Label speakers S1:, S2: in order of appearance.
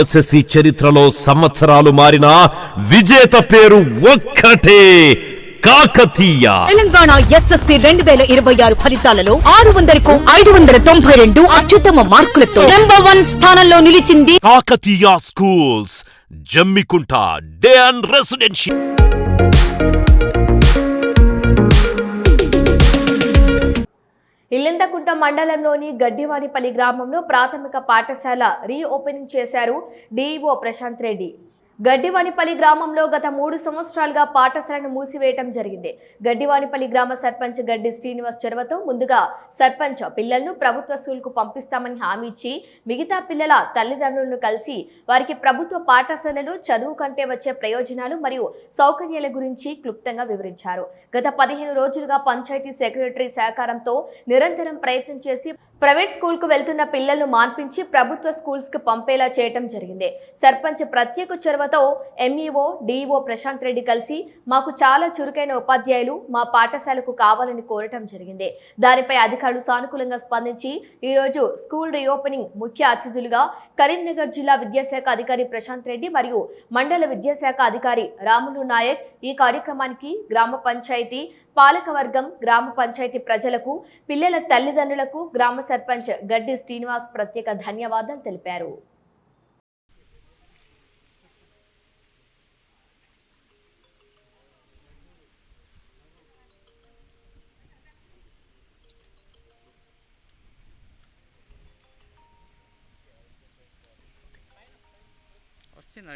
S1: SSC చరిత్రలో సంవత్సరాలు మారిన విజేత పేరు ఒక్కటే, కాకతీయ.
S2: తెలంగాణ ఎస్ఎస్సి 2026 ఫలితాలలో 600కు 592 అత్యుత్తమ మార్కులతో నంబర్ 1 స్థానంలో నిలిచింది
S1: Kakatiya schools, Jammikunta day and residential.
S3: Illanthakunta మండలంలోని గడ్డివానిపల్లి గ్రామంలో ప్రాథమిక పాఠశాల రీఓపెనింగ్ చేశారు డీఈఓ ప్రశాంత్ రెడ్డి. గడ్డివానిపల్లి గ్రామంలో గత 3 సంవత్సరాలుగా పాఠశాలను మూసివేయటం జరిగింది. గడ్డివానిపల్లి గ్రామ సర్పంచ్ గడ్డి శ్రీనివాస్ చొరవతో ముందుగా సర్పంచ్ పిల్లలను ప్రభుత్వ స్కూల్కు పంపిస్తామని హామీ ఇచ్చి మిగతా పిల్లల తల్లిదండ్రులను కలిసి వారికి ప్రభుత్వ పాఠశాలలో చదువు కంటే వచ్చే ప్రయోజనాలు మరియు సౌకర్యాల గురించి క్లుప్తంగా వివరించారు. గత 15 రోజులుగా పంచాయతీ సెక్రటరీ సహకారంతో నిరంతరం ప్రయత్నం చేసి ప్రైవేట్ స్కూల్కు వెళ్తున్న పిల్లలను మాన్పించి ప్రభుత్వ స్కూల్స్కు పంపేలా చేయటం జరిగింది. సర్పంచ్ ప్రత్యేక చొరవతో ఎంఈఓ డీఈఓ ప్రశాంత్ రెడ్డి కలిసి మాకు చాలా చురుకైన ఉపాధ్యాయులు మా పాఠశాలకు కావాలని కోరటం జరిగింది. దానిపై అధికారులు సానుకూలంగా స్పందించి ఈరోజు స్కూల్ రీఓపెనింగ్ ముఖ్య అతిథులుగా కరీంనగర్ జిల్లా విద్యాశాఖ అధికారి ప్రశాంత్ రెడ్డి మరియు మండల విద్యాశాఖ అధికారి రాములు నాయక్ ఈ కార్యక్రమానికి గ్రామ పంచాయతీ పాలకవర్గం, గ్రామ పంచాయతీ ప్రజలకు, పిల్లల తల్లిదండ్రులకు గ్రామ సర్పంచ్ గడ్డి శ్రీనివాస్ ప్రత్యేక ధన్యవాదాలు తెలిపారు.
S4: వస్తుంది